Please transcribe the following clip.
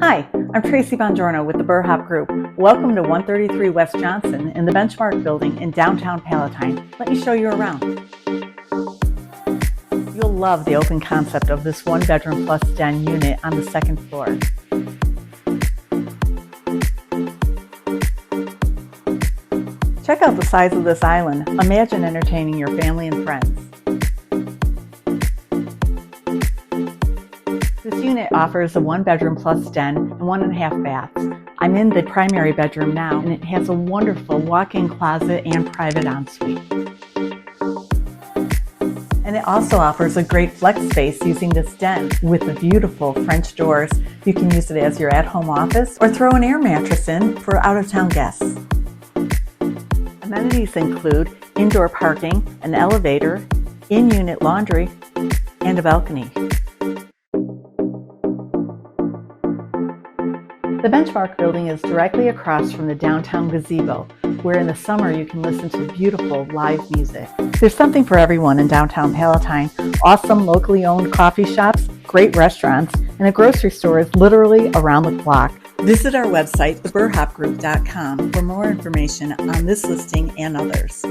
Hi, I'm Tracy Bongiorno with the Burhop Group. Welcome to 133 West Johnson in the Benchmark Building in downtown Palatine. Let me show you around. You'll love the open concept of this one-bedroom plus den unit on the second floor. Check out the size of this island. Imagine entertaining your family and friends. This unit offers a one-bedroom plus den and 1.5 baths. I'm in the primary bedroom now, and it has a wonderful walk-in closet and private ensuite. And it also offers a great flex space using this den with the beautiful French doors. You can use it as your at-home office or throw an air mattress in for out-of-town guests. Amenities include indoor parking, an elevator, in-unit laundry, and a balcony. The Benchmark Building is directly across from the downtown gazebo, where in the summer you can listen to beautiful live music. There's something for everyone in downtown Palatine. Awesome locally owned coffee shops, great restaurants, and a grocery store is literally around the clock. Visit our website, theburhopgroup.com, for more information on this listing and others.